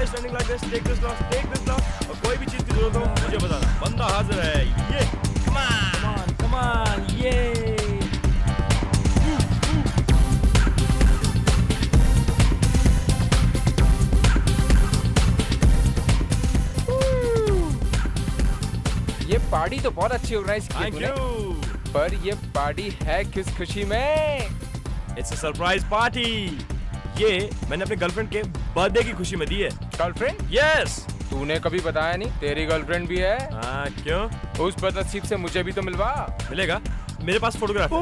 guys standing like this, take this glass, और कोई भी चीज की जरूरत हो मुझे बताना, बंदा हाजिर है, ये, come on, ये। ये पार्टी तो बहुत अच्छी ऑर्गेनाइज की तूने, पर ये पार्टी है किस खुशी में? It's a surprise party. ये मैंने अपने गर्लफ्रेंड के बर्थडे की खुशी में दी है। गर्लफ्रेंड? Yes. तूने कभी बताया नहीं, तेरी गर्लफ्रेंड भी है? हाँ, क्यों? उस बदनसीब से मुझे भी तो मिलवा। मिलेगा? मेरे पास फोटोग्राफ है।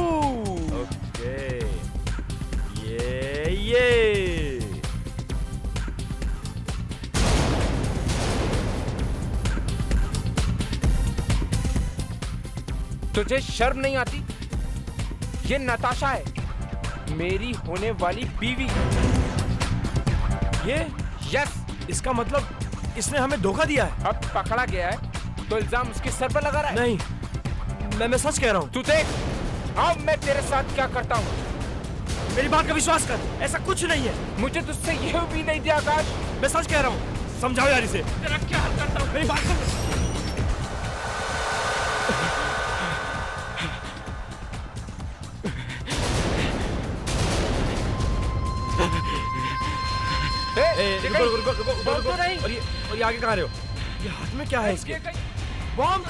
ओके। ये। तुझे शर्म नहीं आती? ये नताशा है, मेरी होने वाली बीवी। ये? यस। इसका मतलब इसने हमें धोखा दिया है। अब पकड़ा गया है तो इल्जाम उसके सर पर लगा रहा है। नहीं, मैं सच कह रहा हूँ। तू देख, अब मैं तेरे साथ क्या करता हूँ। मेरी बात का विश्वास कर, ऐसा कुछ नहीं है। मुझे तुझसे यह उम्मीद नहीं थी आकाश। मैं सच कह रहा हूँ, समझाओ यार इसे। तेरा क्या हाल करता हूँ, मेरी बात कर। रुको नहीं। और ये आगे कहाँ रहे हो? ये हाथ में क्या है इसके? बॉम्ब!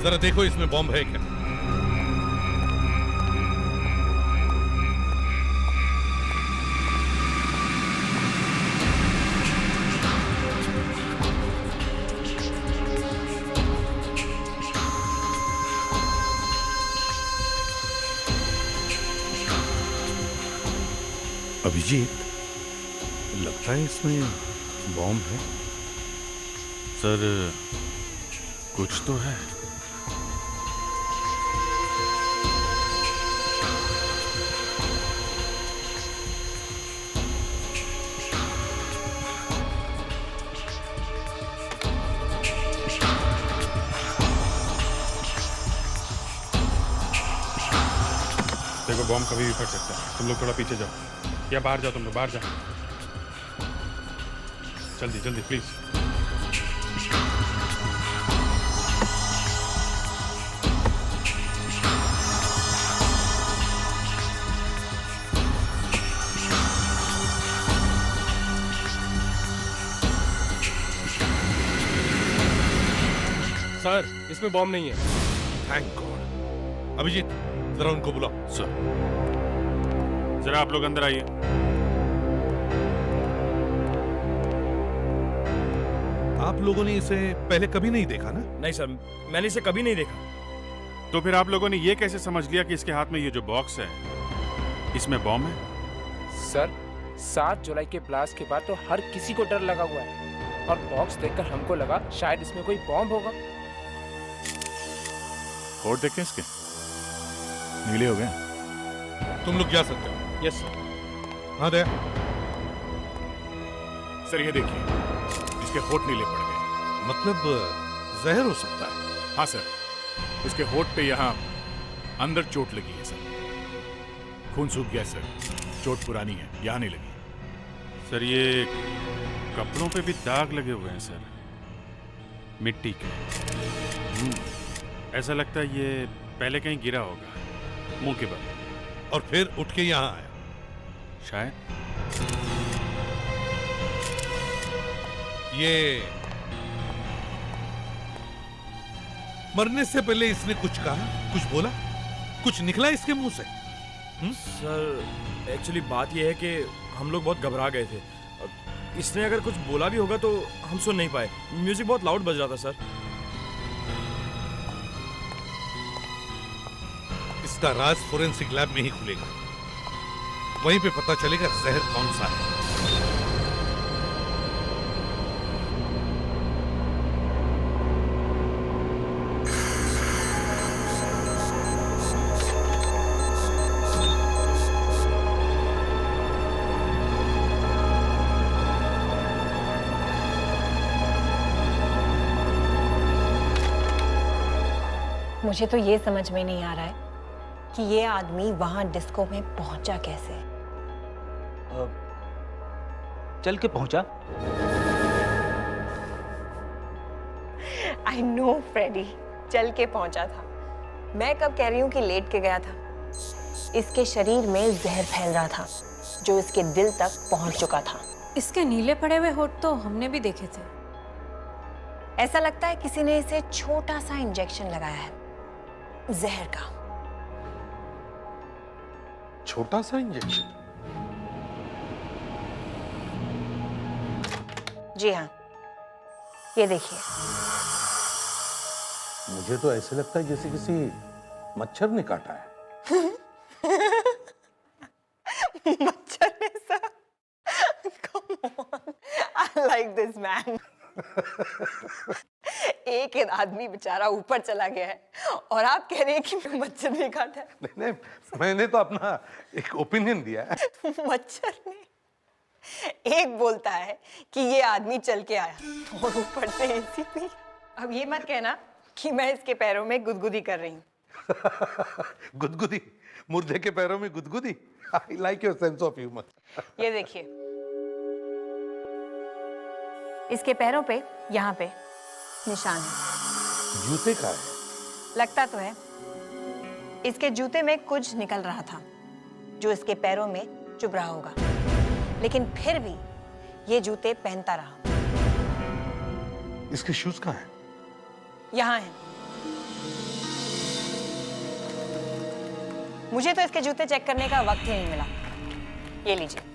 जरा देखो इसमें बॉम्ब है क्या? अभिजीत, लगता है इसमें बॉम्ब है। सर, कुछ तो है। देखो, बॉम्ब कभी भी फट सकता है। तुम लोग थोड़ा पीछे जाओ या बाहर जाओ। तुम लोग बाहर जाओ, जल्दी जल्दी प्लीज। सर, इसमें बॉम्ब नहीं है। Thank God. अभिजीत, जरा उनको बुलाओ। सर, जरा आप लोग अंदर आइए। आप लोगों ने इसे पहले कभी नहीं देखा ना? नहीं सर, मैंने इसे कभी नहीं देखा। तो फिर आप लोगों ने ये कैसे समझ लिया कि इसके हाथ में ये जो बॉक्स है, इसमें बॉम्ब है? सर, 7 जुलाई के ब्लास्ट के बाद तो हर किसी को डर लगा हुआ है, और बॉक्स देखकर हमको लगा शायद इसमें कोई बॉम्ब होगा। होठ देखें इसके, नीले हो गए। तुम लोग जा सकते हो। Yes sir. हाँ दया। सर ये देखिए, इसके होठ नीले पड़ गए। मतलब जहर हो सकता है। हाँ सर, इसके होठ पे यहाँ अंदर चोट लगी है सर। खून सूख गया सर। चोट पुरानी है, यहाँ नहीं लगी। सर ये कपड़ों पे भी दाग लगे हुए हैं सर, मिट्टी के। ऐसा लगता है ये पहले कहीं गिरा होगा, मुंह के बल, और फिर उठ के यहाँ आया शायद। मरने से पहले इसने कुछ कहा, कुछ बोला, कुछ निकला इसके मुंह से? सर एक्चुअली बात यह है कि हम लोग बहुत घबरा गए थे। इसने अगर कुछ बोला भी होगा तो हम सुन नहीं पाए। म्यूजिक बहुत लाउड बज रहा था सर। इसका राज फोरेंसिक लैब में ही खुलेगा, वहीं पे पता चलेगा जहर कौन सा है। मुझे तो ये समझ में नहीं आ रहा है कि ये आदमी वहां डिस्को में पहुंचा कैसे। चल के पहुंचा। आई नो फ्रेडी, चल के पहुंचा था। मैं कब कह रही हूँ कि लेट के गया था। इसके शरीर में जहर फैल रहा था जो इसके दिल तक पहुंच चुका था। इसके नीले पड़े हुए होठ तो हमने भी देखे थे। ऐसा लगता है किसी ने इसे छोटा सा इंजेक्शन लगाया है जहर का। छोटा सा इंजेक्शन? जी हाँ, ये देखिए। मुझे तो ऐसे लगता है जैसे किसी मच्छर ने काटा है। मच्छर ने sir? Come on, I like this man. एक आदमी बेचारा ऊपर चला गया है और आप कह रहे हैं कि मच्छर ने काटा है। नहीं नहीं, मैंने तो अपना एक ओपिनियन दिया है। मच्छर ने एक बोलता है कि ये आदमी चल के आया और ऊपर से एसीपी। अब ये मत कहना कि मैं इसके पैरों में गुदगुदी कर रही हूँ। गुदगुदी? मुर्दे के पैरों में गुदगुदी? I like your sense of humor. ये देखिए, इसके पैरों पे यहाँ पे निशान है। जूते का है? लगता तो है। इसके जूते में कुछ निकल रहा था जो इसके पैरों में चुभ रहा होगा, लेकिन फिर भी ये जूते पहनता रहा। इसके शूज कहाँ हैं? यहाँ है। मुझे तो इसके जूते चेक करने का वक्त ही नहीं मिला। ये लीजिए।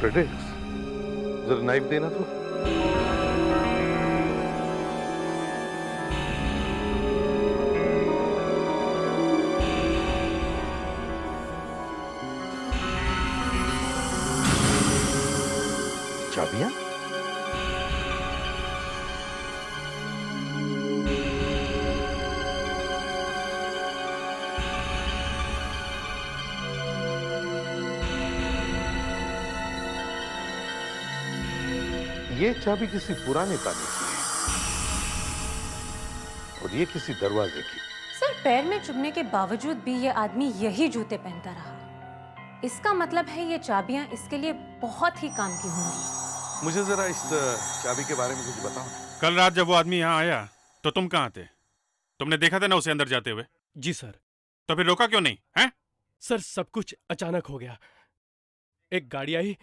प्रेडिक्स, जरा नाइफ देना तो। चाबियां? ये चाबी किसी पुराने ताले की है और ये किसी दरवाजे की। सर, पैर में चुभने के बावजूद भी ये आदमी यही जूते पहनता रहा। इसका मतलब है ये चाबियां इसके लिए बहुत ही काम की होंगी। मुझे जरा इस चाबी के बारे में कुछ बताओ। कल रात जब वो आदमी यहाँ आया तो तुम कहाँ थे? तुमने देखा था ना उसे अंदर जाते हुए? जी सर। तो फिर रोका क्यों नहीं हैं? सर सब कुछ अचानक हो गया। एक गाड़ी आई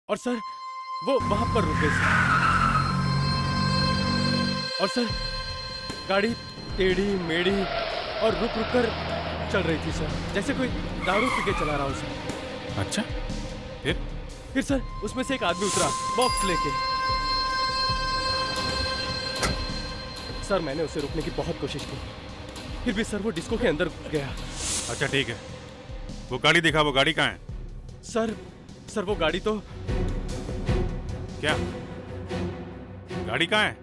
और सर वो वहां पर रुक गई सर। और सर गाड़ी टेढ़ी मेढ़ी और रुक रुक कर चल रही थी सर, जैसे कोई दारू पी के चला रहा हो सर। अच्छा, फिर सर उसमें से एक आदमी उतरा बॉक्स लेके। सर मैंने उसे रोकने की बहुत कोशिश की, फिर भी सर वो डिस्को के अंदर घुस गया। अच्छा ठीक है, वो गाड़ी दिखा। वो गाड़ी कहाँ है? सर वो गाड़ी तो क्या गाड़ी कहाँ है?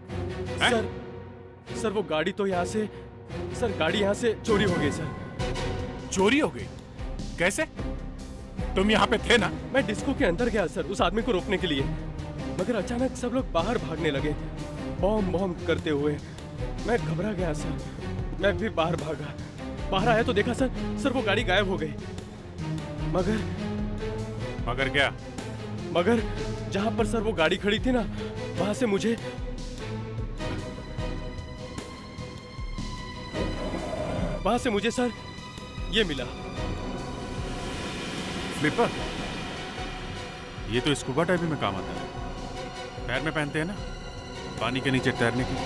सर वो गाड़ी तो यहाँ से, सर गाड़ी यहाँ से चोरी हो गई सर। चोरी हो गई? कैसे? तुम यहाँ पे थे ना? मैं डिस्को के अंदर गया सर उस आदमी को रोकने के लिए, मगर अचानक सब लोग बाहर भागने लगे बॉम्ब बॉम्ब करते हुए। मैं घबरा गया सर, मैं भी बाहर भागा। बाहर आया तो देखा सर वो गाड़ी गायब हो गई। मगर क्या? मगर जहां पर सर वो गाड़ी खड़ी थी ना, वहां से मुझे ये मिला। फ्लिपर? ये तो स्कूबा डाइविंग में काम आता है। पैर में पहनते हैं ना, पानी के नीचे तैरने की।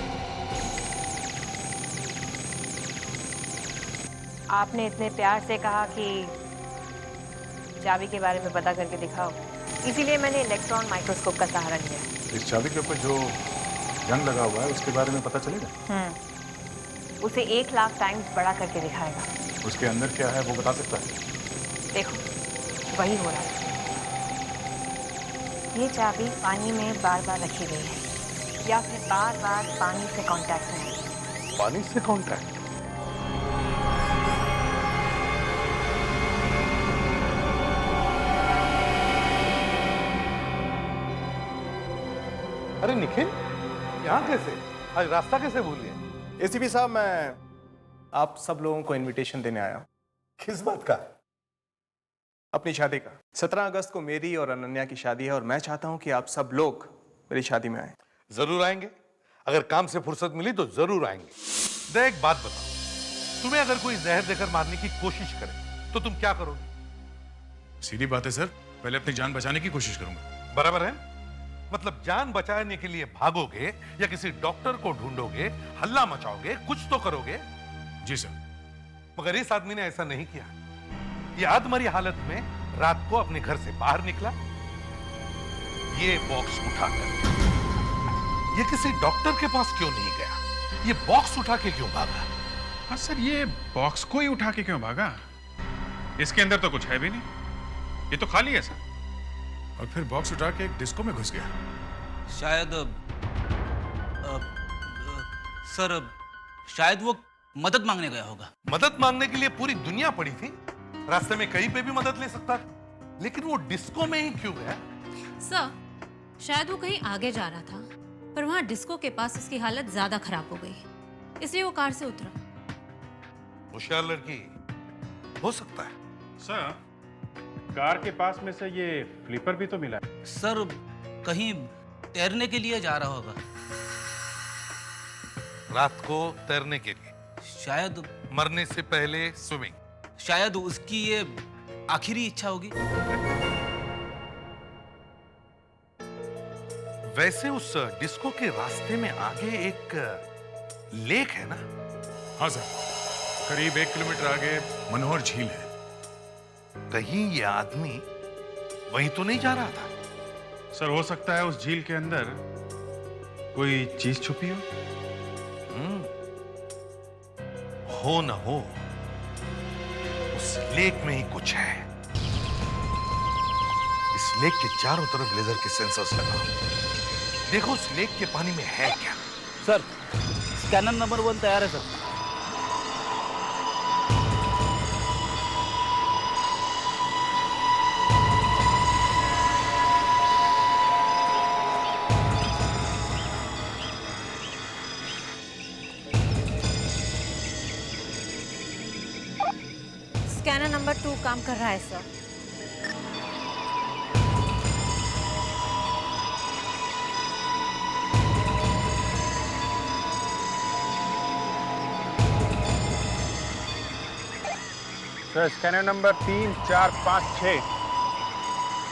आपने इतने प्यार से कहा कि चाबी के बारे में पता करके दिखाओ, इसीलिए मैंने इलेक्ट्रॉन माइक्रोस्कोप का सहारा लिया। इस चाबी के ऊपर जो जंग लगा हुआ है उसके बारे में पता चलेगा? उसे 1 लाख टाइम्स बड़ा करके दिखाएगा। उसके अंदर क्या है वो बता सकता है? देखो, वही हो रहा है। ये चाबी पानी में बार बार रखी गई है या फिर बार बार पानी से कांटेक्ट में है। पानी से कांटेक्ट? अरे निखिल, यहाँ कैसे? आज रास्ता कैसे भूल गए? एसीपी साहब, मैं आप सब लोगों को इनविटेशन देने आया हूँ। किस बात का? अपनी शादी का। 17 अगस्त को मेरी और अनन्या की शादी है और मैं चाहता हूँ कि आप सब लोग मेरी शादी में आए। जरूर आएंगे। अगर काम से फुर्सत मिली तो जरूर आएंगे। देख, एक बात बताओ, तुम्हें अगर कोई जहर देकर मारने की कोशिश करे तो तुम क्या करोगे? सीधी बात है सर, पहले अपनी जान बचाने की कोशिश करूंगा। बराबर है? मतलब जान बचाने के लिए भागोगे या किसी डॉक्टर को ढूंढोगे, हल्ला मचाओगे, कुछ तो करोगे। जी सर। मगर इस आदमी ने ऐसा नहीं किया। ये आधमरी हालत में रात को अपने घर से बाहर निकला, ये बॉक्स उठाकर। ये किसी डॉक्टर के पास क्यों नहीं गया? ये बॉक्स उठा के क्यों भागा? हाँ सर, ये बॉक्स को ही उठा के क्यों भागा? इसके अंदर तो कुछ है भी नहीं, ये तो खाली है सर। और फिर बॉक्स उठा के एक डिस्को में घुस गया। शायद सर, शायद वो मदद मांगने गया होगा। मदद मांगने के लिए पूरी दुनिया पड़ी थी, रास्ते में कहीं पे भी मदद ले सकता था, लेकिन वो डिस्को में ही क्यों गया? सर, शायद वो कहीं आगे जा रहा था, पर वहाँ डिस्को के पास उसकी हालत ज्यादा खराब हो गई, इसलिए वो कार से उतरा। होशियार लड़की हो सकता है। सर, कार के पास में से ये फ्लिपर भी तो मिला है। सर, कहीं तैरने के लिए जा रहा होगा। रात को तैरने के लिए? शायद मरने से पहले स्विमिंग? शायद उसकी ये आखिरी इच्छा होगी। वैसे उस डिस्को के रास्ते में आगे एक लेक है ना? हाँ सर, करीब 1 किलोमीटर आगे मनोहर झील है। कहीं ये आदमी वहीं तो नहीं जा रहा था? सर, हो सकता है उस झील के अंदर कोई चीज छुपी हो। हो ना हो, उस लेक में ही कुछ है। इस लेक के चारों तरफ लेजर के सेंसर्स लगा। देखो उस लेक के पानी में है क्या? सर, स्कैनर नंबर 1 तैयार है सर। स्कैनर नंबर 2 काम कर रहा है सर। सर, स्कैनर नंबर 3, 4, 5, 6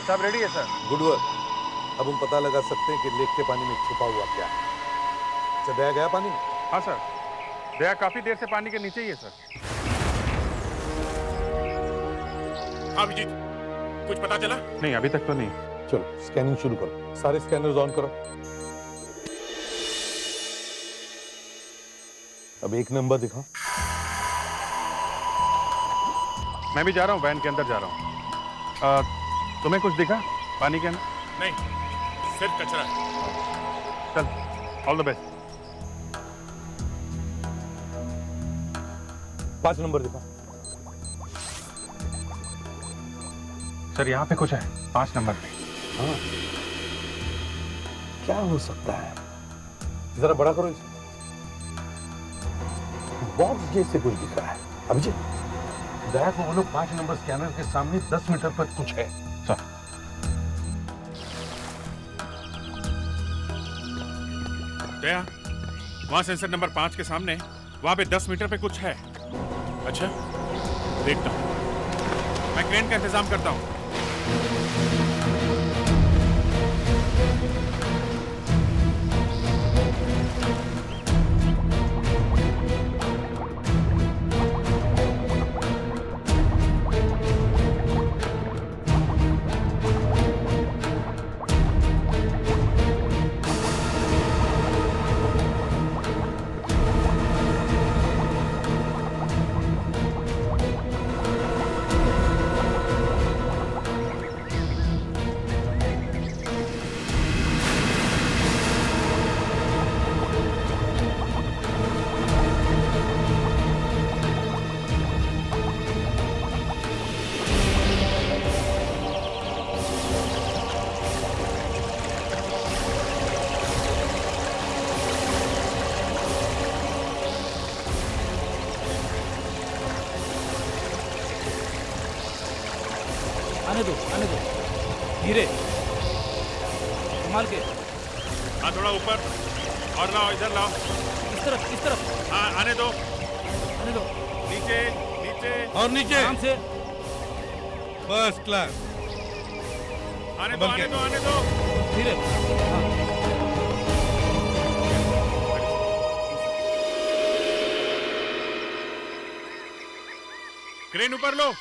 सब रेडी है सर। Good work. अब हम पता लगा सकते हैं कि लेक के पानी में छुपा हुआ क्या है। अच्छा, दया गया पानी में? हाँ सर, दया काफी देर से पानी के नीचे ही है सर। हाँ अभिजीत, कुछ पता चला? नहीं, अभी तक तो नहीं। चलो स्कैनिंग शुरू करो, सारे स्कैनर्स ऑन करो। अब 1 नंबर दिखाओ। मैं भी जा रहा हूँ, वैन के अंदर जा रहा हूँ। तुम्हें कुछ दिखा पानी के अंदर? नहीं, सिर्फ कचरा है। चल, ऑल द बेस्ट। 5 नंबर दिखाओ। सर, यहाँ पे कुछ है 5 नंबर पे। हाँ, क्या हो सकता है? जरा बड़ा करो इसे। बॉक्स जैसे कुछ दिख रहा है। अभिजीत, दया को बोलो 5 नंबर स्कैनर के सामने 10 मीटर पर कुछ है। सर, दया, वहां सेंसर नंबर 5 के सामने, वहां पे 10 मीटर पे कुछ है। अच्छा, देखता हूँ, मैं क्रेन का इंतजाम करता हूँ। आने दो धीरे संभाल के। हाँ, थोड़ा ऊपर और लाओ, इधर लाओ। इस तरफ हाँ, आने दो। नीचे और नीचे आराम से। First class. आने दो। धीरे। हाँ। क्रेन ऊपर लो।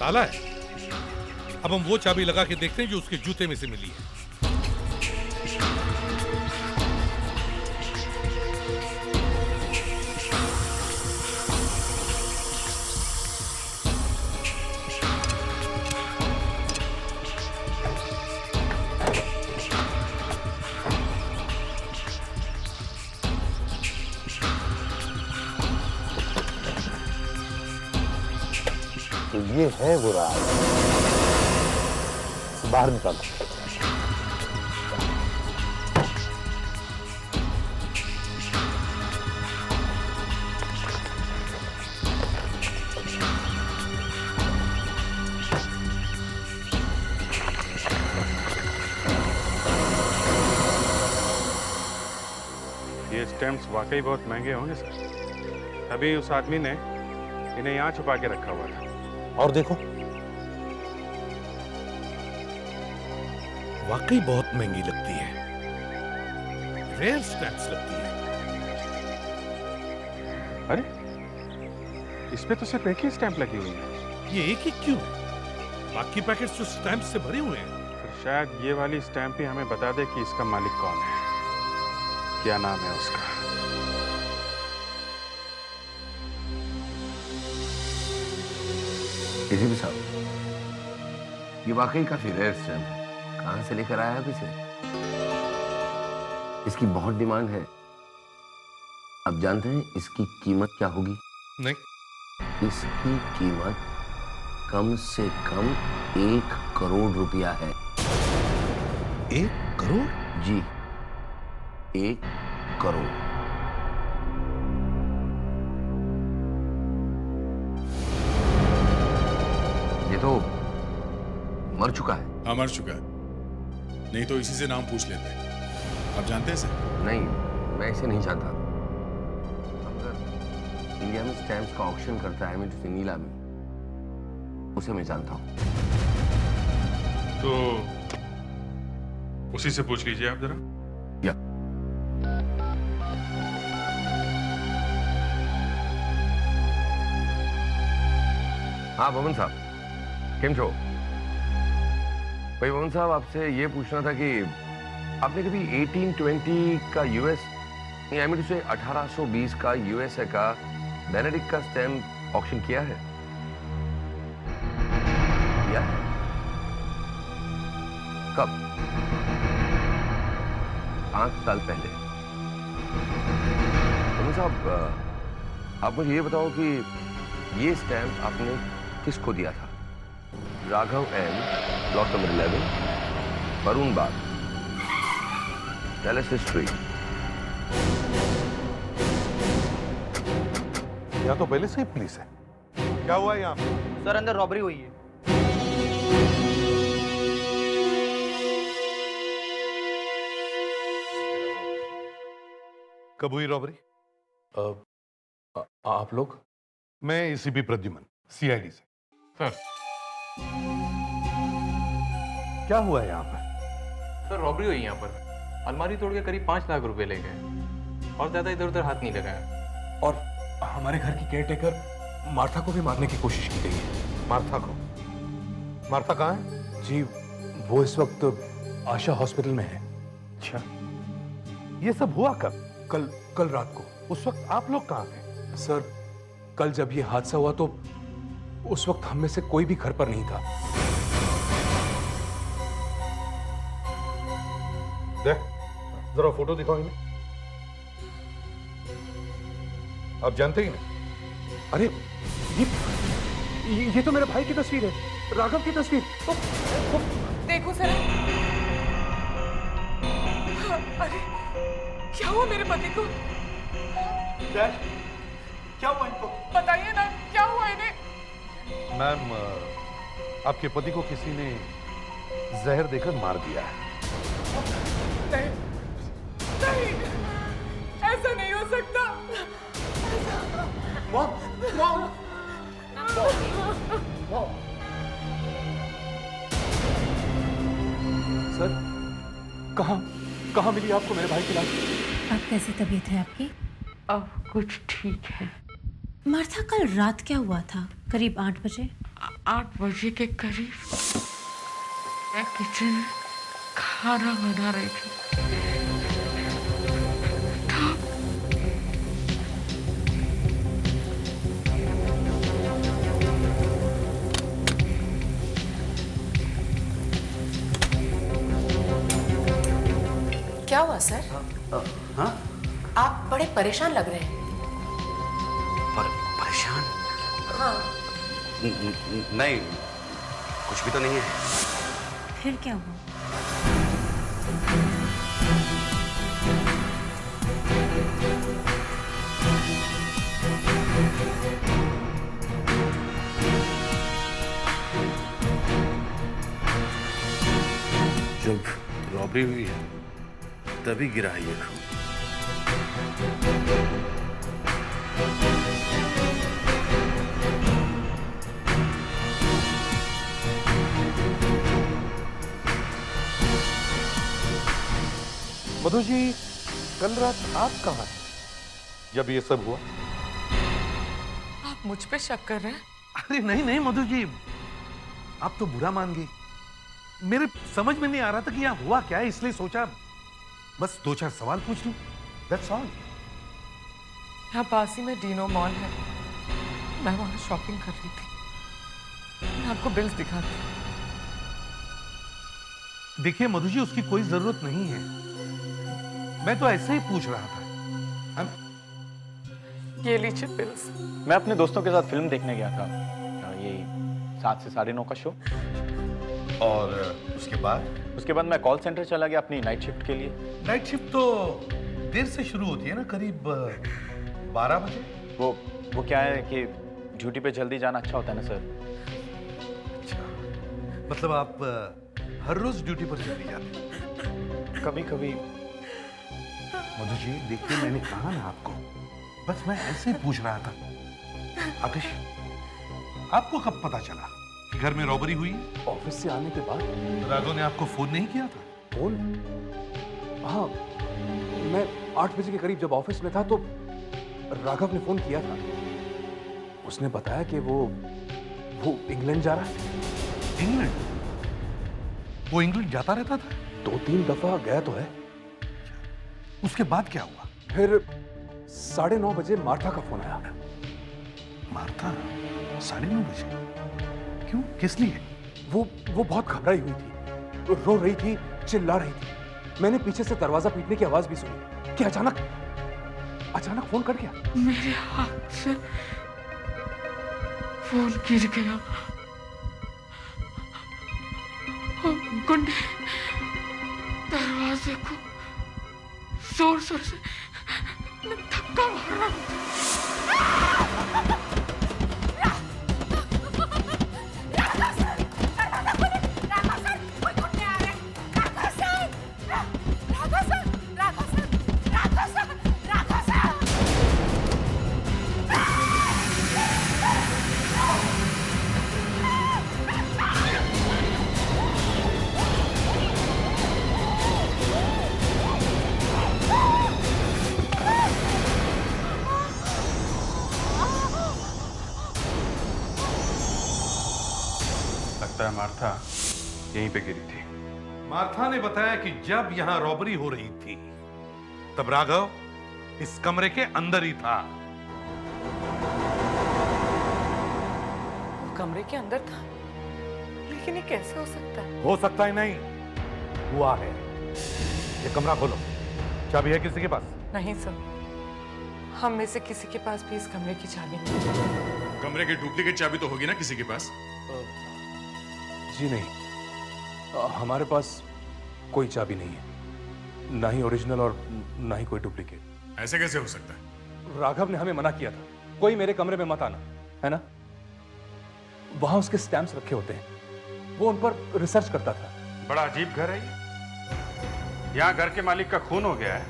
ताला है। अब हम वो चाबी लगा के देखते हैं जो उसके जूते में से मिली है। ये है वो राज, बाहर निकालो। ये स्टैम्प्स वाकई बहुत महंगे होंगे सर, तभी उस आदमी ने इन्हें यहाँ छुपा के रखा हुआ था। और देखो, वाकई बहुत महंगी लगती है, रेयर स्टैम्प्स लगती है। अरे इस पे तो सिर्फ एक ही स्टैंप लगी हुई है। ये एक ही क्यों? बाकी पैकेट्स तो स्टैम्प से भरे हुए हैं। तो शायद ये वाली स्टैंप ही हमें बता दे कि इसका मालिक कौन है, क्या नाम है उसका। किसी भी साहब, ये वाकई काफी रेयर स्टैम्प है। कहां से लेकर आया आप इसे? इसकी बहुत डिमांड है। आप जानते हैं इसकी कीमत क्या होगी? नहीं। इसकी कीमत कम से कम 1 करोड़ रुपया है। 1 करोड़? जी, 1 करोड़। ये तो मर चुका है। हाँ, मर चुका है। नहीं तो इसी से नाम पूछ लेते। आप जानते हैं सर? नहीं, मैं इसे नहीं जानता। अगर इंडिया में स्टैम्प्स का ऑक्शन करता है मिस्टर नीलामी, उसे मैं जानता हूँ। तो उसी से पूछ लीजिए आप जरा। या हाँ भवन साहब, केम छो? भाई भवन साहब, आपसे ये पूछना था कि आपने कभी 1820 का यूएस, आई मीन टू से 1820 का यूएसए का बेनेडिक्ट का स्टैम्प ऑक्शन किया है? किया है? कब? 5 साल पहले। भवन साहब, आप मुझे ये बताओ कि ये स्टैम्प आपने किसको दिया था? Raghav M, block number 11, Varun Bagh. Tell us history. यहाँ तो पहले से ही पुलिस है। क्या हुआ यहाँ पे? सर अंदर रॉबरी हुई है। कब हुई रॉबरी? आप लोग? मैं एसीपी प्रद्युमन, सीआईडी से। सर क्या हुआ है यहाँ पर? सर रॉबरी हुई यहाँ पर। अलमारी तोड़ के करीब 5 लाख रुपए ले गए और ज्यादा इधर उधर हाथ नहीं लगाया। और हमारे घर की केयरटेकर मार्था को भी मारने की कोशिश की गई है। मार्था को? मार्था कहाँ है? जी वो इस वक्त आशा हॉस्पिटल में है। अच्छा, ये सब हुआ कब? कल रात को। उस वक्त आप लोग कहाँ थे? सर कल जब ये हादसा हुआ तो उस वक्त हम में से कोई भी घर पर नहीं था। देख, जरा फोटो दिखाओ इन्हें। आप जानते ही नहीं? अरे ये तो मेरे भाई की तस्वीर है, राघव की तस्वीर। देखो सर, अरे क्या हुआ मेरे पति को? डैड, क्या हुआ इनको? बताइए ना, क्या हुआ इन्हें? मैम, आपके पति को किसी ने जहर देकर मार दिया है। नहीं, नहीं, ऐसा नहीं हो सकता। मॉम, सर कहाँ मिली आपको मेरे भाई की लाश? अब कैसी तबीयत है आपकी? अब कुछ ठीक है। मार्था कल रात क्या हुआ था? करीब 8 बजे? 8 बजे के करीब मैं किचन में खाना बना रही थी। क्या हुआ सर? हाँ? आप बड़े परेशान लग रहे हैं। परेशान? हाँ। नहीं, कुछ भी तो नहीं है। फिर क्या हुआ? जब रॉबरी हुई है तभी गिरा है ये खून। मधु जी, कल रात आप कहाँ थे जब ये सब हुआ? आप मुझ पे शक कर रहे हैं? अरे नहीं नहीं मधु जी, आप तो बुरा मान गई। मेरे समझ में नहीं आ रहा था कि यहाँ हुआ क्या है, इसलिए सोचा बस 2-4 सवाल पूछ लूं। That's all। यहाँ पास ही में डीनो मॉल है, मैं वहां शॉपिंग कर रही थी। मैं आपको बिल्स दिखाती हूँ। देखिए मधु जी, उसकी कोई जरूरत नहीं है, मैं तो ऐसे ही पूछ रहा था। ये लीजिए बिल्स। मैं अपने दोस्तों के साथ फिल्म देखने गया था, ये 7 से 9:30 का शो। और उसके बाद मैं कॉल सेंटर चला गया अपनी नाइट शिफ्ट के लिए। नाइट शिफ्ट तो देर से शुरू होती है ना, करीब 12 बजे। वो क्या है कि ड्यूटी पे जल्दी जाना अच्छा होता है ना सर। अच्छा, मतलब आप हर रोज ड्यूटी पर जल्दी जाते हैं? कभी कभी। मधु जी देखिए, मैंने कहा ना आपको, बस मैं ऐसे ही पूछ रहा था। आतिश, आपको कब पता चला कि घर में रॉबरी हुई? ऑफिस से आने के बाद। राघव ने आपको फोन नहीं किया था? फोन? हाँ, मैं 8 बजे के करीब जब ऑफिस में था तो राघव ने फोन किया था। उसने बताया कि वो इंग्लैंड जा रहा है। इंग्लैंड? वो इंग्लैंड जाता रहता था? 2-3 दफा गया तो है। उसके बाद क्या हुआ? फिर 9:30 बजे मार्था का फोन आया। मार्था? 9:30 बजे? क्यों, किस लिए? वो बहुत घबराई हुई थी, रो रही थी, चिल्ला रही थी। मैंने पीछे से दरवाजा पीटने की आवाज भी सुनी कि अचानक फोन कट गया। मेरे हाथ से फोन गिर गया। गुंडे दरवाजे को जोर जोर से मैं धक्का मार रहा हूँ। लगता है मार्था यहीं पे गिरी थी। मार्था ने बताया कि जब यहां रॉबरी हो रही थी तब राघव इस कमरे के अंदर ही था। वो कमरे के अंदर था, लेकिन ये कैसे हो सकता है? हो सकता है नहीं, हुआ है। ये कमरा खोलो। चाबी है किसी के पास? नहीं सर, हम में से किसी के पास भी इस कमरे की चाबी नहीं। कमरे की डुप्लीकेट चाबी तो होगी ना किसी के पास? जी नहीं, हमारे पास कोई चाबी नहीं है, ना ही ओरिजिनल और ना ही कोई डुप्लीकेट। ऐसे कैसे हो सकता है? राघव ने हमें मना किया था, कोई मेरे कमरे में मत आना, है ना? वहां उसके स्टैम्प्स रखे होते हैं, वो उन पर रिसर्च करता था। बड़ा अजीब घर है ये। यहाँ घर के मालिक का खून हो गया है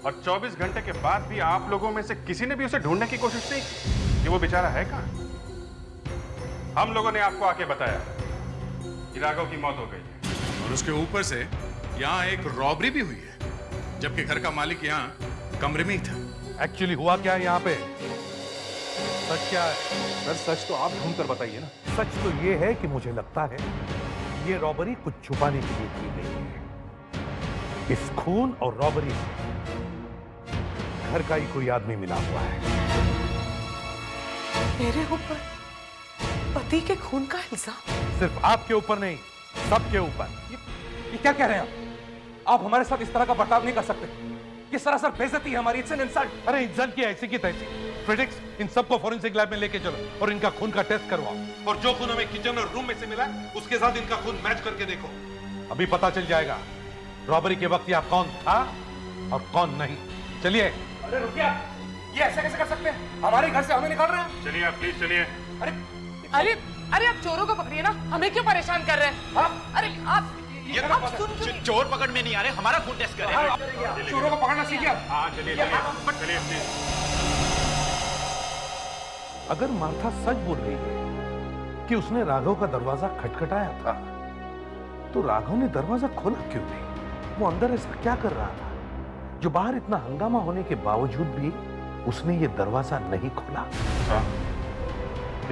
और 24 घंटे के बाद भी आप लोगों में से किसी ने भी उसे ढूंढने की कोशिश नहीं की कि वो बेचारा है कहाँ। हम लोगों ने आपको आके बताया कि राघव की मौत हो गई है और उसके ऊपर से यहाँ एक रॉबरी भी हुई है, जबकि घर का मालिक यहाँ कमरे में ही था। एक्चुअली हुआ क्या है यहाँ पे? सच क्या है? सर सच तो आप ढूंढ कर बताइए ना। सच तो ये है कि मुझे लगता है ये रॉबरी कुछ छुपाने के लिए की गई है। इस खून और रॉबरी में घर का ही कोई आदमी मिला हुआ है। मेरे ऊपर पति के खून का इल्जाम? सिर्फ आपके ऊपर नहीं, सबके ऊपर। ये क्या कह रहे हैं आप हमारे साथ इस तरह का बर्ताव नहीं कर सकते। ये सरासर बेइज्जती है हमारी। It's an insult. अरे इंसल्ट की ऐसी की तैसी। फ्रेडिक्स, इन सबको फॉरेंसिक लैब में लेके चलो और इनका खून का टेस्ट करवाओ, और जो खून हमें किचन और रूम में से मिला उसके साथ इनका खून मैच करके देखो। अभी पता चल जाएगा रॉबरी के वक्त यहाँ कौन था और कौन नहीं। चलिए। अरे रुकिए, ये ऐसे कैसे कर सकते हैं? हमारे घर से हमें निकाल रहे हैं। चलिए आप प्लीज चलिए। अरे अरे अरे आप चोरों को पकड़िए ना, हमें क्यों परेशान कर रहे हैं? अरे आप चोर पकड़ में नहीं आ रहे, हमारा खून टेस्ट करें। चोरों को पकड़ना सीखिए। हाँ चलिए चलिए प्लीज। अगर मार्था सच बोल रही है कि उसने राघव का दरवाजा खटखटाया था, तो राघव ने दरवाजा खोला क्यों नहीं? वो अंदर ऐसा क्या कर रहा था जो बाहर इतना हंगामा होने के बावजूद भी उसने ये दरवाजा नहीं खोला?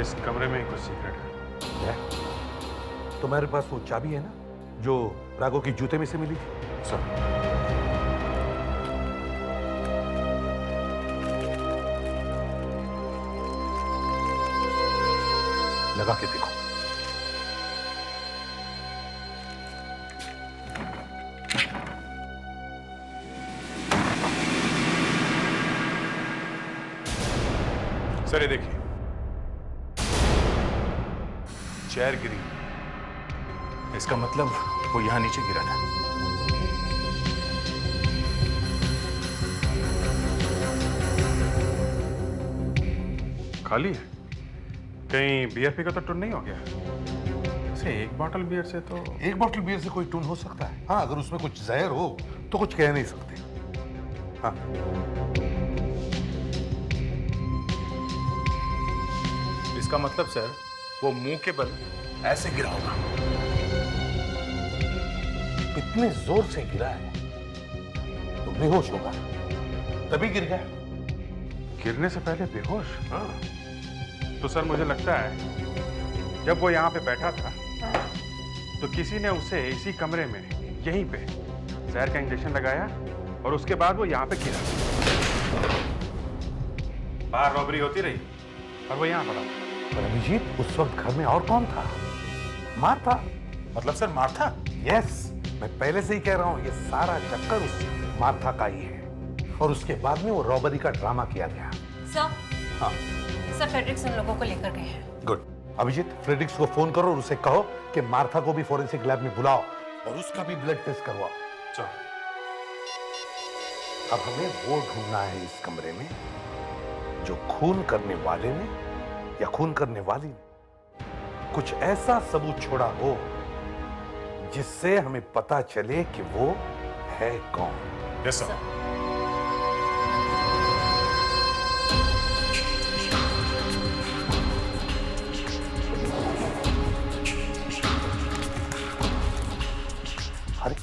इस कमरे में कुछ सीक्रेट है। तुम्हारे पास वो चाबी है ना जो राघव की जूते में से मिली थी? सर, लगा के देखो। सर ये देखिए, चेयर गिरी, इसका मतलब वो यहां नीचे गिरा था। खाली है, कहीं बियर पी का तो टून नहीं हो गया? ऐसे एक बॉटल बियर से तो एक बॉटल बियर से कोई टून हो सकता है। हाँ, अगर उसमें कुछ जहर हो तो कुछ कह नहीं सकते। हाँ, इसका मतलब सर वो मुंह के बल ऐसे गिरा होगा। इतने जोर से गिरा है तो बेहोश होगा, तभी गिर गया। गिरने से पहले बेहोश? हाँ। तो सर मुझे लगता है जब वो यहाँ पे बैठा था तो किसी ने उसे इसी कमरे में यहीं पे जहर का इंजेक्शन लगाया और उसके बाद वो यहाँ पे गिरा। बाहर रॉबरी होती रही और वो यहाँ पड़ा। पर अभिजीत, उस वक्त घर में और कौन था? मार्था। मतलब सर मार्था? यस, मैं पहले से ही कह रहा हूँ, ये सारा चक्कर उस मार्था का ही है और उसके बाद में वो रॉबरी का ड्रामा किया गया। सर, हाँ सर फ्रेडरिक्स उन लोगों को लेकर गए हैं। गुड। अभिजीत, फ्रेडरिक्स को फोन करो और उसे कहो कि मार्था को भी फॉरेंसिक लैब में बुलाओ और उसका भी ब्लड टेस्ट करवाओ। चलो। अब हमें वो ढूंढना है इस कमरे में जो खून करने वाले ने या खून करने वाली ने कुछ ऐसा सबूत छोड़ा हो जिससे हमें पता चले कि वो है कौन। Yes sir. अरे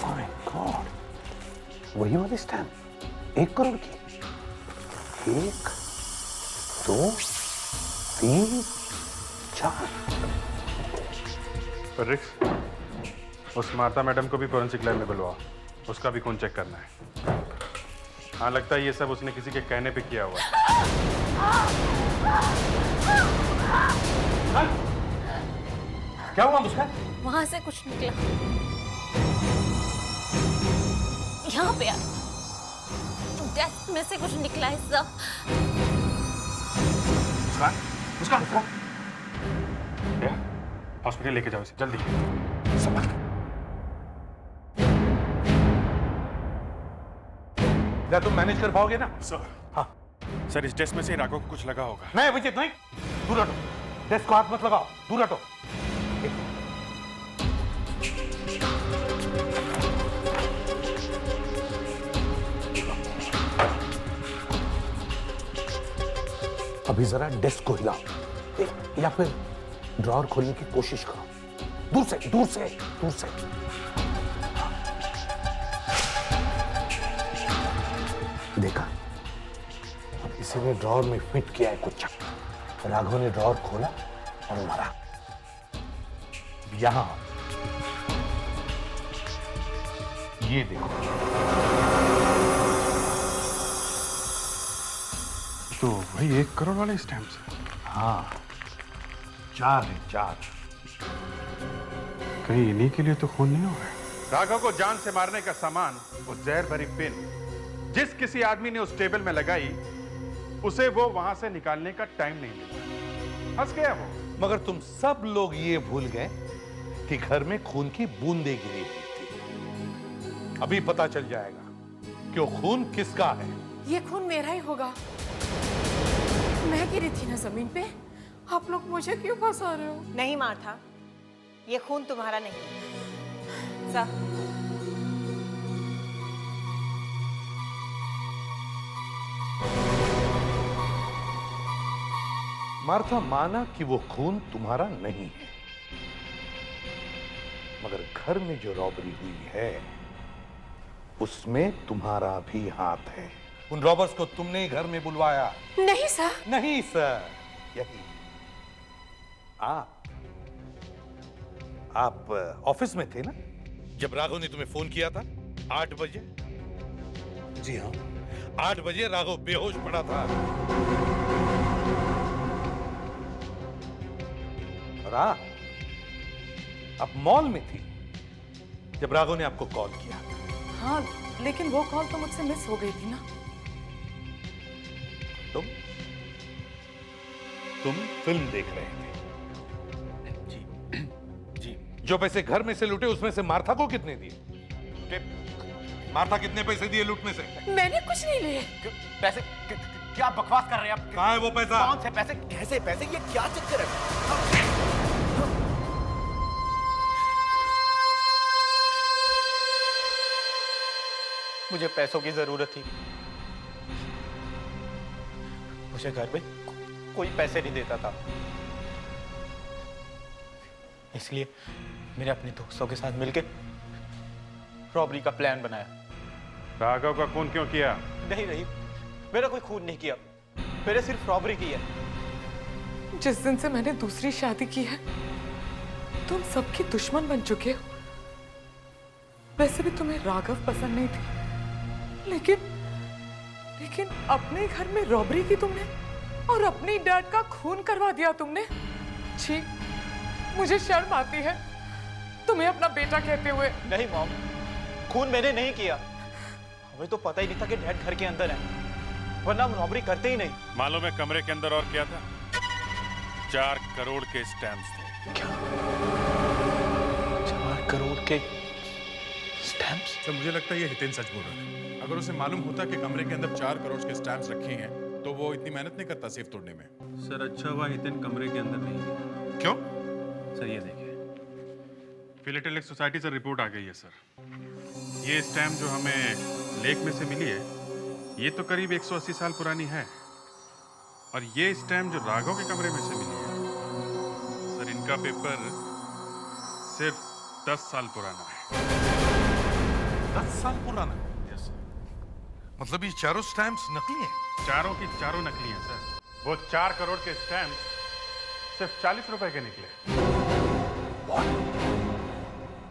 माय गॉड, वही वाली स्टैम्प 1 करोड़ की। 1 2 3 4। रिक्स, उस मार्ता मैडम को भी फोरेंसिक लैब में बुलवा, उसका भी खून चेक करना है। हाँ, लगता है ये सब उसने किसी के कहने पे किया हुआ है। क्या हुआ मुस्कान? वहां से कुछ निकला, यहाँ पे आ, डेस्क में से कुछ निकला हिस्सा। मुस्कान, मुस्कान, मुस्कान, हॉस्पिटल लेके जाओ इसे जल्दी। क्या तुम मैनेज कर पाओगे ना? सर। हाँ सर, इस डेस्क में से राघव को कुछ लगा होगा। नहीं अभिजीत, नहीं, दूर हटो। डेस्क को हाथ मत लगाओ, दूर हटो। अभी जरा डेस्क को हिलाओ या फिर ड्रॉअर खोलने की कोशिश करो। दूर से, दूर से, दूर से। देखा, अब किसी ने ड्रॉअर में फिट किया है कुछ चक्कर। राघव ने ड्रॉअर खोला और मारा। यहां ये देखो, तो वही 1 करोड़ वाले स्टैम्प्स हैं। हाँ, 4 है, 4। कहीं इन्हीं के लिए तो खून नहीं हो गया। राघव को जान से मारने का सामान, वो जहर भरी पिन जिस किसी आदमी ने उस टेबल में लगाई, उसे वो वहां से निकालने का टाइम नहीं मिला। फंस गया वो। मगर तुम सब लोग ये भूल गए कि घर में खून की बूंदें गिरी हुई थी। अभी पता चल जाएगा कि वो खून किसका है। ये खून मेरा ही होगा। मैं गिरी थी ना जमीन पे, आप लोग मुझे क्यों फंसा रहे हो? नहीं मार्था, ये खून तुम्हारा नहीं है। सर, मार्था माना कि वो खून तुम्हारा नहीं है, मगर घर में जो रॉबरी हुई है उसमें तुम्हारा भी हाथ है। उन रॉबर्स को तुमने ही घर में बुलवाया। नहीं सर। नहीं सर, यही आप ऑफिस में थे ना जब राघव ने तुम्हें फोन किया था 8 बजे? जी हाँ, 8 बजे राघव बेहोश पड़ा था। और आप मॉल में थी जब राघव ने आपको कॉल किया। हाँ, लेकिन वो कॉल तो मुझसे मिस हो गई थी ना। तुम फिल्म देख रहे थे। जी। जो पैसे घर में से लूटे उसमें से मार्था को कितने दिए? मार्था कितने पैसे दिए लूटने से? मैंने कुछ नहीं लिए। पैसे? क्या बकवास कर रहे हैं आप? कहाँ है वो पैसा? कौन से पैसे? कैसे पैसे? ये क्या चक्कर है? मुझे पैसों की जरूरत थी। मुझे घर में कोई पैसे नहीं देता था, इसलिए मैंने अपने दोस्तों के साथ मिलकर रॉबरी का प्लान बनाया। राघव का खून क्यों किया? नहीं, मेरा कोई खून नहीं किया, मैंने सिर्फ रॉबरी की है। जिस दिन से मैंने दूसरी शादी की है, तुम सबके दुश्मन बन चुके हो। वैसे भी तुम्हें राघव पसंद नहीं थी, लेकिन अपने घर में रॉबरी की तुमने और अपनी डैड का खून करवा दिया तुमने। छी, मुझे शर्म आती है तुम्हें अपना बेटा कहते हुए। नहीं मॉम, खून मैंने नहीं किया। हमें तो पता ही नहीं था कि डैड घर के अंदर है, वरना हम रॉबरी करते ही नहीं। मालूम है कमरे के अंदर और क्या था? 4 करोड़ के स्टैम्प्स थे। क्या? 4 करोड़ के स्टैम्प्स? सर मुझे लगता है ये हितेन सच बोल रहा है। अगर उसे मालूम होता कि कमरे के अंदर 4 करोड़ के स्टैम्प्स रखे हैं तो वो इतनी मेहनत नहीं करता सेफ तोड़ने में। सर अच्छा हुआ हितेन कमरे के अंदर नहीं है। क्यों? सर ये देखिए, फिलेटेलिक सोसाइटी से रिपोर्ट आ गई है सर। ये स्टैम्प जो हमें लेक में से मिली है, ये तो करीब 180 साल पुरानी है। और ये स्टैम्प जो राघव के कमरे में से मिली है, सर इनका पेपर सिर्फ 10 साल पुराना है। 10 साल पुराना? यस। मतलब ये चारों स्टैम्प्स नकली हैं? चारों की चारों नकली हैं सर। वो 4 करोड़ के स्टैम्प सिर्फ 40 रुपए के निकले।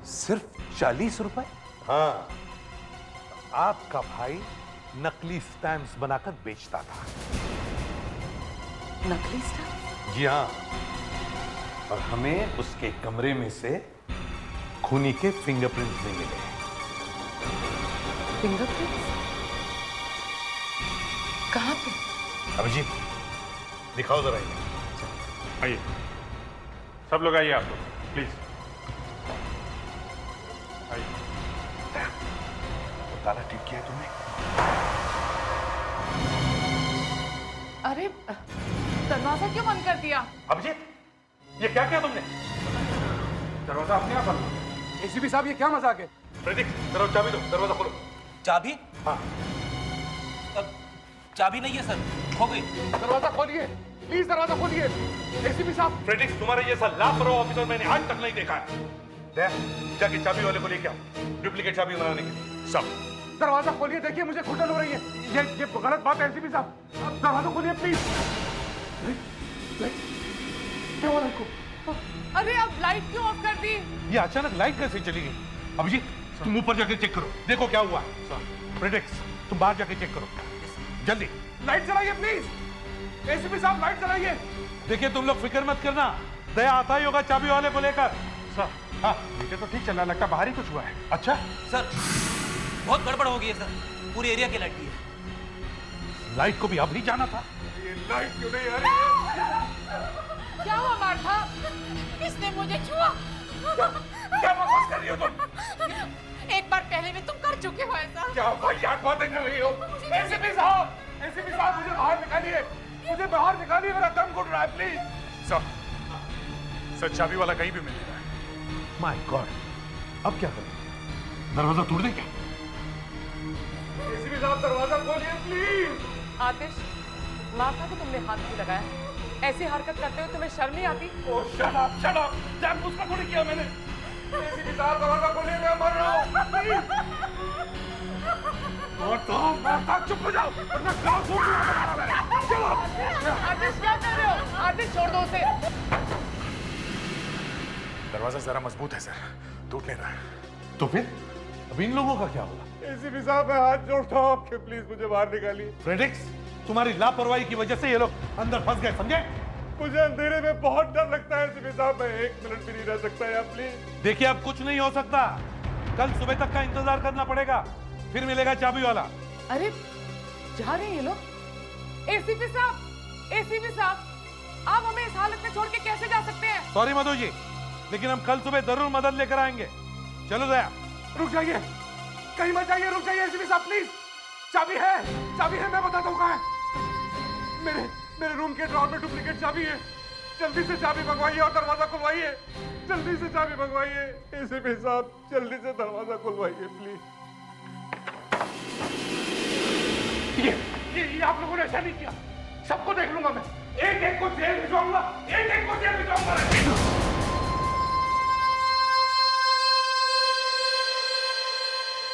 सिर्फ 40 रुपए? हाँ, आपका भाई नकली स्टैम्प्स बनाकर बेचता था। नकली स्टैम्प? जी हाँ, और हमें उसके कमरे में से खूनी के फिंगरप्रिंट्स भी मिले। फिंगरप्रिंट्स? कहाँ पे? अभिजीत, दिखाओ जरा ये। आइए, सब लोग आइए, आप लोग प्लीज आइए। तो ताला ठीक किया है तुमने? अरे दरवाजा क्यों बंद कर दिया? अभिजीत, ये क्या किया तुमने? दरवाजा अपने आप बंद। एसीपी साहब ये क्या मजाक है? प्रदीप, दरवाजा चाबी दो, दरवाजा खोलो। चाबी? हाँ। चाबी नहीं है सर, खो गई। दरवाजा खोलिए, प्लीज दरवाजा खोलिए। एसीपी साहब। फ्रेडिक्स, तुम्हारे जैसा लापरवाह ऑफिसर मैंने आज तक नहीं देखा है। जाके चाबी वाले को लेके आओ, डुप्लीकेट चाबी बनाने के लिए। सब दरवाजा खोलिए, देखिए मुझे घुटन हो रही है। ये गलत बात है एसीपी साहब। दरवाजा खोलिए प्लीज। क्या हुआ आपको? अरे अब लाइट क्यों ऑफ कर दी? ये अचानक लाइट कैसे चली गई? अभिजीत, तुम ऊपर जाके चेक करो, देखो क्या हुआ है। फ्रेडिक्स, तुम बाहर जाके चेक करो, जल्दी। लाइट जलाइए प्लीज। एसीपी साहब लाइट जलाइए। देखिए तुम लोग फिक्र मत करना, दया आता ही होगा चाबी वाले को लेकर। सर, हाँ मीटर तो ठीक चल रहा, लगता बाहर ही कुछ हुआ है। अच्छा सर, बहुत गड़बड़ हो गई है सर, पूरे एरिया की लाइट गई है। लाइट को भी अब नहीं जाना था। ये लाइट क्यों नहीं आ रही? क्या हुआ मार्था? किसने मुझे छुआ? क्या बकवास कर रही हो तुम? एक बार पहले भी तुम कर चुके हो ऐसा। क्या वाहियात बातें कर रही हो? एसीपी साहब, एसीपी साहब मुझे बाहर निकालिए, मुझे बाहर निकालिए, मेरा दम घुट रहा है प्लीज। सर चाबी वाला कहीं भी मिल रहा है। माय गॉड, अब क्या करें? दरवाजा तोड़ दें क्या? एसीपी साहब दरवाजा खोलिए प्लीज। आतिश, मार्था को तुमने हाथ क्यों लगाया? ऐसी हरकत करते हुए तुम्हें शर्म नहीं आती? ओह शट अप, शट अप। जानबूझ कर थोड़ी किया मैंने। एसीपी साहब दरवाजा खोलिए, मैं मर रहा हूँ प्लीज। और तो मार्था चुप हो जाओ, वरना गाँव छोड़ दूंगा। चलो। आतिश क्या कर रहे हो? आतिश छोड़ दो उसे। दरवाजा जरा मजबूत है सर, टूट नहीं रहा है। तो फिर अब इन लोगों का क्या होगा? एसीपी साहब मैं हाथ जोड़ता हूँ आपके, प्लीज मुझे बाहर निकालिए। फ्रेडिक्स, तुम्हारी लापरवाही की वजह से ये लोग अंदर फंस गए, समझे? मुझे अंधेरे में बहुत डर लगता है एसीपी साहब, मैं 1 मिनट भी नहीं रह सकता यार प्लीज। देखिए अब कुछ नहीं हो सकता, कल सुबह तक का इंतजार करना पड़ेगा, फिर मिलेगा चाबी वाला। अरे जा रहे हैं ये लोग। एसीपी साहब, आप हमें इस हालत में छोड़ के कैसे जा सकते हैं? सॉरी मधु जी, लेकिन हम कल सुबह जरूर मदद लेकर आएंगे। चलो दया। रुक जाइए, कहीं मत जाइए, रुक जाइए एसीपी साहब प्लीज। चाबी है, मैं बताता हूँ कहाँ है। मेरे रूम के ड्रॉर में डुप्लीकेट चाबी है, जल्दी से चाबी मंगवाइए और दरवाजा खुलवाइए। जल्दी से चाबी मंगवाइए एसीपी साहब, जल्दी से दरवाजा खुलवाइए प्लीज। ये आप लोगों ने ऐसा नहीं किया, सबको देख लूंगा मैं, एक एक को जेल भिजवाऊंगा, एक एक को जेल भिजवाऊंगा।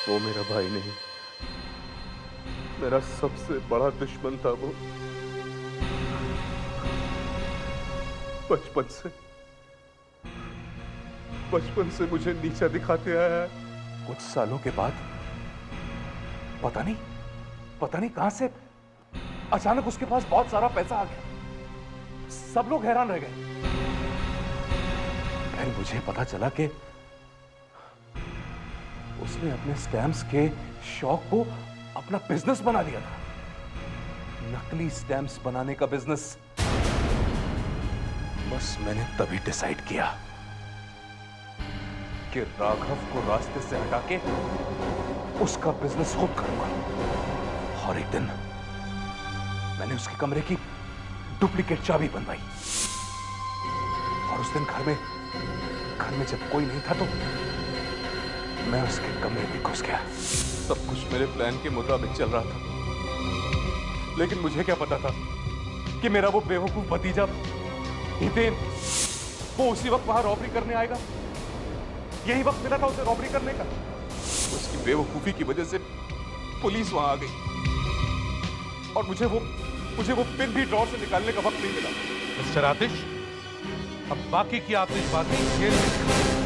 वो मेरा भाई नहीं, मेरा सबसे बड़ा दुश्मन था वो। बचपन से मुझे नीचा दिखाते आया है। कुछ सालों के बाद पता नहीं कहां से अचानक उसके पास बहुत सारा पैसा आ गया। सब लोग हैरान रह गए। फिर मुझे पता चला कि उसने अपने स्टैम्प्स के शौक को अपना बिजनेस बना लिया था, नकली स्टैम्प्स बनाने का बिजनेस। बस मैंने तभी डिसाइड किया कि राघव को रास्ते से हटा के उसका बिजनेस खुद करूंगा। और एक दिन मैंने उसके कमरे की डुप्लीकेट चाबी बनवाई और उस दिन घर में जब कोई नहीं था तो मैं उसके कमरे में घुस गया। सब कुछ मेरे प्लान के मुताबिक चल रहा था, लेकिन मुझे क्या पता था कि मेरा वो बेवकूफ भतीजा हितेन वो उसी वक्त वहां रॉबरी करने आएगा। यही वक्त मिला था उसे रॉबरी करने का। उसकी बेवकूफी की वजह से पुलिस वहां आ गई और मुझे वो पिन भी ड्रॉर से निकालने का वक्त नहीं मिला। मिस्टर आतिश, अब बाकी की आतिशबाजी जेल में